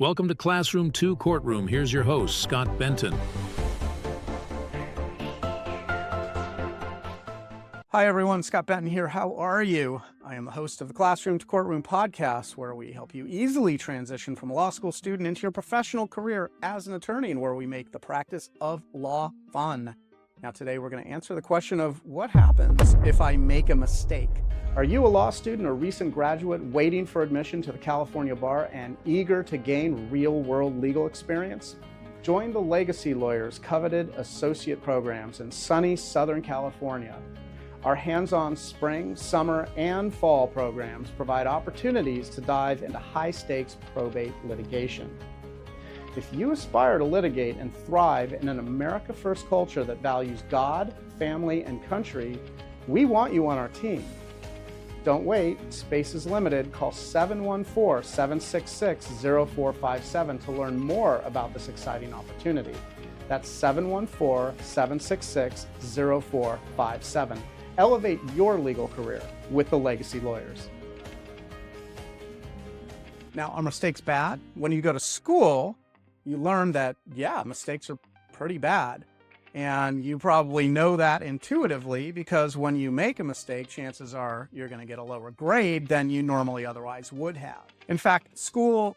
Welcome to Classroom 2 Courtroom. Here's your host, Scott Benton. Hi everyone, Scott Benton here. How are you? I am the host of the Classroom to Courtroom podcast, where we help you easily transition from a law school student into your professional career as an attorney, and where we make the practice of law fun. Now today we're going to answer the question of what happens if I make a mistake. Are you a law student or recent graduate waiting for admission to the California bar and eager to gain real-world legal experience? Join the Legacy Lawyers' coveted associate programs in sunny Southern California. Our hands-on spring, summer, and fall programs provide opportunities to dive into high-stakes probate litigation. If you aspire to litigate and thrive in an America First culture that values God, family, and country, we want you on our team. Don't wait, space is limited. Call 714-766-0457 to learn more about this exciting opportunity. That's 714-766-0457. Elevate your legal career with the Legacy Lawyers. Now, are mistakes bad? When you go to school, you learn that, mistakes are pretty bad. And you probably know that intuitively because when you make a mistake, chances are you're going to get a lower grade than you normally otherwise would have. In fact, school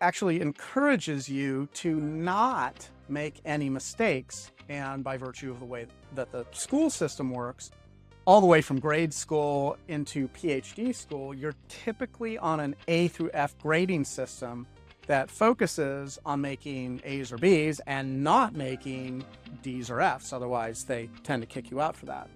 actually encourages you to not make any mistakes. And by virtue of the way that the school system works, all the way from grade school into PhD school, you're typically on an A through F grading system that focuses on making A's or B's and not making D's or F's. Otherwise, they tend to kick you out for that.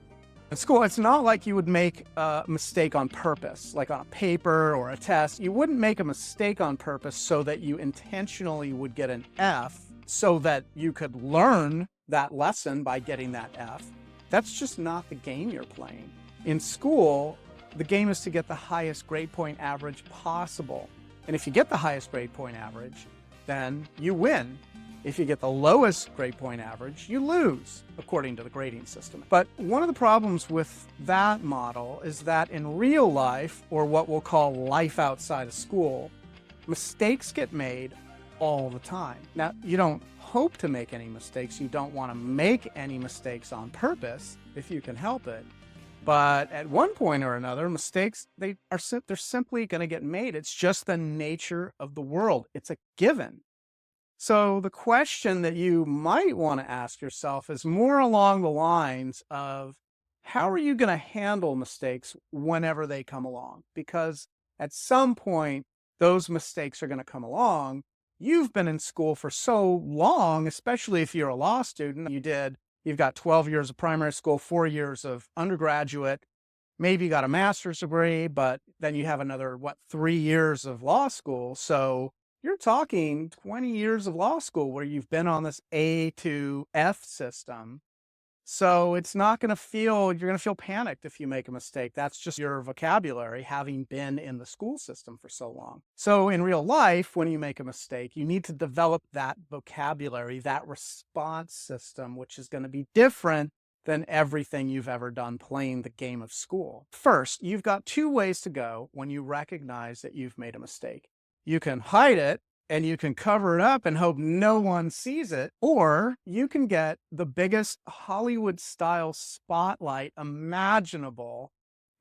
In school, it's not like you would make a mistake on purpose, like on a paper or a test. You wouldn't make a mistake on purpose so that you intentionally would get an F so that you could learn that lesson by getting that F. That's just not the game you're playing. In school, the game is to get the highest grade point average possible. And if you get the highest grade point average, then you win. If you get the lowest grade point average, you lose, according to the grading system. But one of the problems with that model is that in real life, or what we'll call life outside of school, mistakes get made all the time. Now, you don't hope to make any mistakes. You don't want to make any mistakes on purpose if you can help it. But at one point or another, mistakes, they're simply going to get made. It's just the nature of the world. It's a given. So the question that you might want to ask yourself is more along the lines of, how are you going to handle mistakes whenever they come along? Because at some point, those mistakes are going to come along. You've been in school for so long, especially if you're a law student. You've got 12 years of primary school, 4 years of undergraduate, maybe you got a master's degree, but then you have another, 3 years of law school. So you're talking 20 years of law school where you've been on this A to F system. So you're going to feel panicked if you make a mistake. That's just your vocabulary, having been in the school system for so long. So in real life, when you make a mistake, you need to develop that vocabulary, that response system, which is going to be different than everything you've ever done playing the game of school. First, you've got two ways to go when you recognize that you've made a mistake. You can hide it, and you can cover it up and hope no one sees it, or you can get the biggest Hollywood-style spotlight imaginable,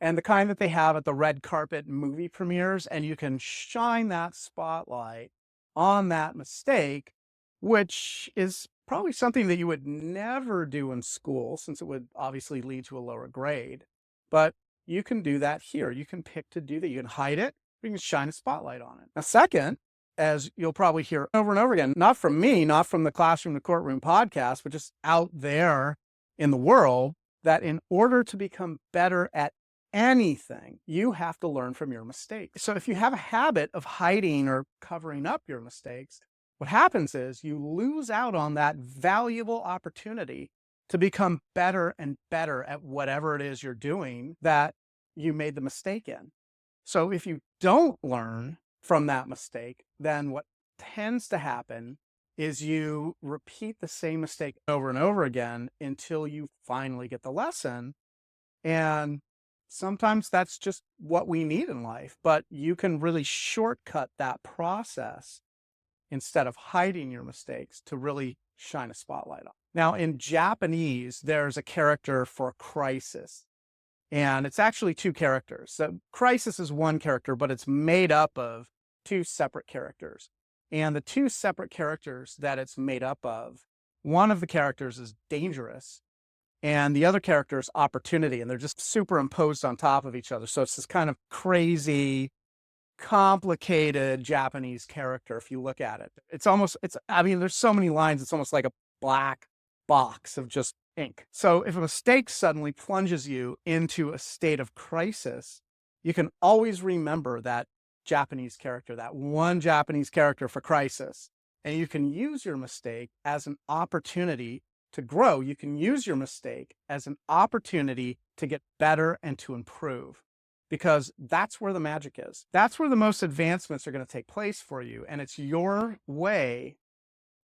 and the kind that they have at the red carpet movie premieres, and you can shine that spotlight on that mistake, which is probably something that you would never do in school, since it would obviously lead to a lower grade. But you can do that here. You can pick to do that. You can hide it, or you can shine a spotlight on it. Now, second, as you'll probably hear over and over again, not from me, not from the Classroom to Courtroom podcast, but just out there in the world, that in order to become better at anything, you have to learn from your mistakes. So if you have a habit of hiding or covering up your mistakes, what happens is you lose out on that valuable opportunity to become better and better at whatever it is you're doing that you made the mistake in. So if you don't learn from that mistake, then what tends to happen is you repeat the same mistake over and over again until you finally get the lesson. And sometimes that's just what we need in life, but you can really shortcut that process instead of hiding your mistakes to really shine a spotlight on. Now, in Japanese, there's a character for crisis, and it's actually two characters. So crisis is one character, but it's made up of two separate characters. And the two separate characters that it's made up of, one of the characters is dangerous, and the other character is opportunity, and they're just superimposed on top of each other. So it's this kind of crazy, complicated Japanese character if you look at it. I mean, there's so many lines, it's almost like a black box of just ink. So if a mistake suddenly plunges you into a state of crisis, you can always remember that Japanese character, that one Japanese character for crisis. And you can use your mistake as an opportunity to grow. You can use your mistake as an opportunity to get better and to improve, because that's where the magic is. That's where the most advancements are going to take place for you. And it's your way,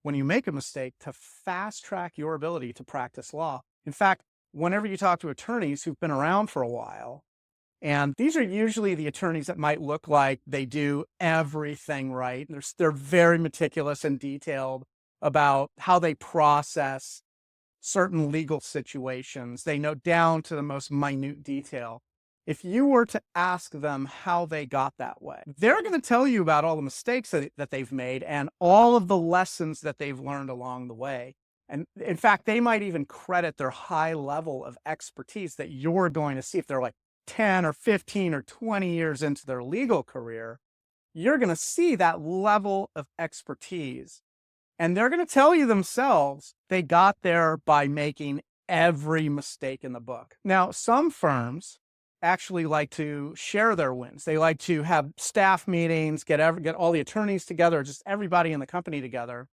when you make a mistake, to fast track your ability to practice law. In fact, whenever you talk to attorneys who've been around for a while, and these are usually the attorneys that might look like they do everything right. They're very meticulous and detailed about how they process certain legal situations. They know down to the most minute detail. If you were to ask them how they got that way, they're going to tell you about all the mistakes that they've made and all of the lessons that they've learned along the way. And in fact, they might even credit their high level of expertise that you're going to see. If they're like 10 or 15 or 20 years into their legal career, you're going to see that level of expertise. And they're going to tell you themselves they got there by making every mistake in the book. Now, some firms actually like to share their wins. They like to have staff meetings, get all the attorneys together, just everybody in the company together.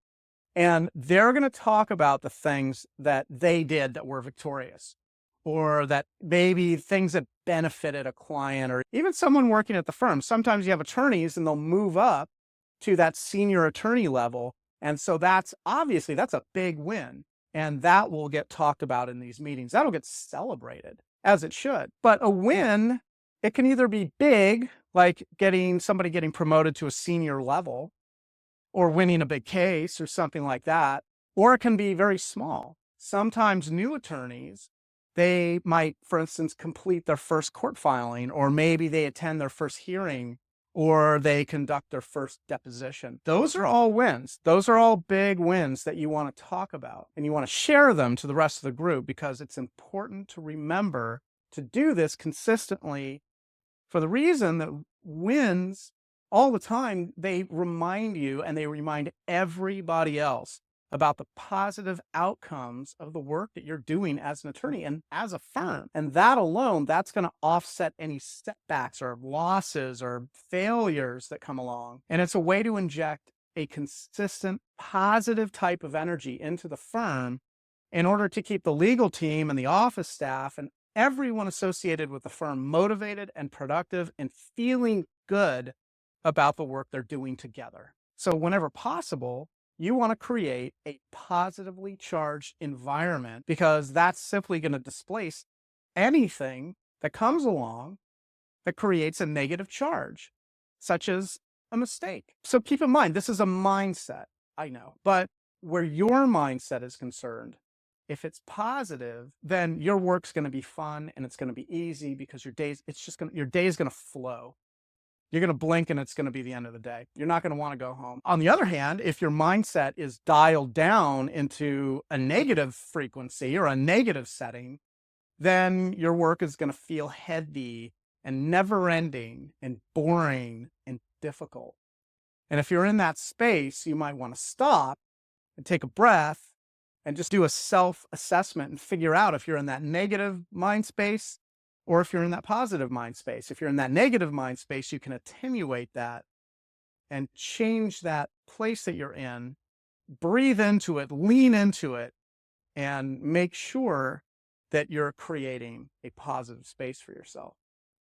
And they're going to talk about the things that they did that were victorious, or that maybe things that benefited a client or even someone working at the firm. Sometimes you have attorneys and they'll move up to that senior attorney level. And so that's a big win. And that will get talked about in these meetings. That'll get celebrated, as it should. But a win, it can either be big, like somebody getting promoted to a senior level, or winning a big case or something like that, or it can be very small. Sometimes new attorneys, they might, for instance, complete their first court filing, or maybe they attend their first hearing, or they conduct their first deposition. Those are all wins. Those are all big wins that you want to talk about, and you want to share them to the rest of the group, because it's important to remember to do this consistently, for the reason that wins all the time, they remind you and they remind everybody else about the positive outcomes of the work that you're doing as an attorney and as a firm. And that alone, that's going to offset any setbacks or losses or failures that come along. And it's a way to inject a consistent, positive type of energy into the firm in order to keep the legal team and the office staff and everyone associated with the firm motivated and productive and feeling good about the work they're doing together. So whenever possible, you want to create a positively charged environment, because that's simply going to displace anything that comes along that creates a negative charge, such as a mistake. So keep in mind, this is a mindset, I know, but where your mindset is concerned, if it's positive, then your work's going to be fun and it's going to be easy, because your day is going to flow. You're going to blink and it's going to be the end of the day. You're not going to want to go home. On the other hand, if your mindset is dialed down into a negative frequency or a negative setting, then your work is going to feel heavy and never-ending and boring and difficult. And if you're in that space, you might want to stop and take a breath and just do a self-assessment and figure out if you're in that negative mind space or if you're in that positive mind space. If you're in that negative mind space, you can attenuate that and change that place that you're in, breathe into it, lean into it, and make sure that you're creating a positive space for yourself.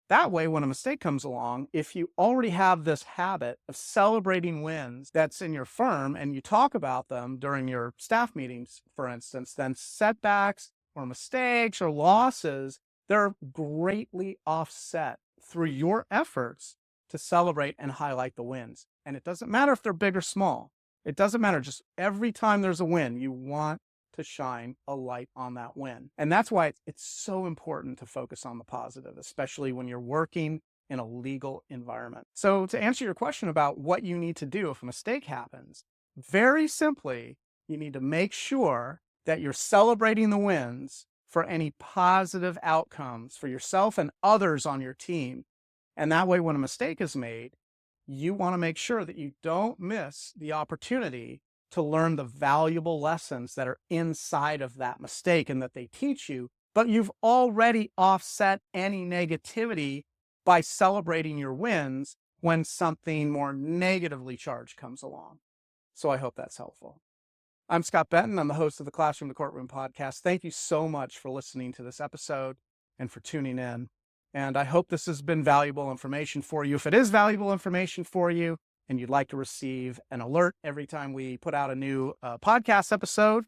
That way, when a mistake comes along, if you already have this habit of celebrating wins that's in your firm and you talk about them during your staff meetings, for instance, then setbacks or mistakes or losses, they're greatly offset through your efforts to celebrate and highlight the wins. And it doesn't matter if they're big or small. It doesn't matter. Just every time there's a win, you want to shine a light on that win. And that's why it's so important to focus on the positive, especially when you're working in a legal environment. So to answer your question about what you need to do if a mistake happens, very simply, you need to make sure that you're celebrating the wins for any positive outcomes for yourself and others on your team. And that way, when a mistake is made, you want to make sure that you don't miss the opportunity to learn the valuable lessons that are inside of that mistake and that they teach you, but you've already offset any negativity by celebrating your wins when something more negatively charged comes along. So I hope that's helpful. I'm Scott Benton. I'm the host of the Classroom to Courtroom podcast. Thank you so much for listening to this episode and for tuning in. And I hope this has been valuable information for you. If it is valuable information for you and you'd like to receive an alert every time we put out a new podcast episode,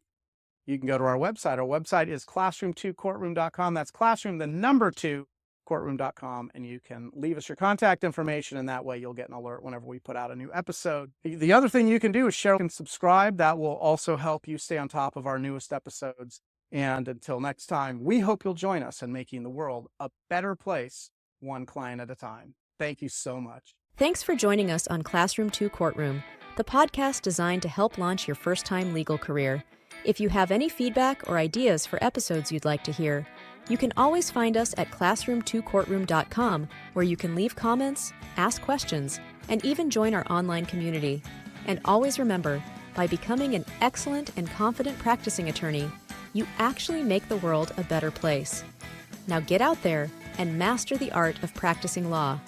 you can go to our website. Our website is classroom2courtroom.com. That's classroom, the number 2, courtroom.com, and you can leave us your contact information, and that way you'll get an alert whenever we put out a new episode. The other thing you can do is share and subscribe. That will also help you stay on top of our newest episodes. And until next time, we hope you'll join us in making the world a better place, one client at a time. Thank you so much. Thanks for joining us on Classroom 2 Courtroom, the podcast designed to help launch your first-time legal career. If you have any feedback or ideas for episodes you'd like to hear, you can always find us at classroom2courtroom.com, where you can leave comments, ask questions, and even join our online community. And always remember, by becoming an excellent and confident practicing attorney, you actually make the world a better place. Now get out there and master the art of practicing law.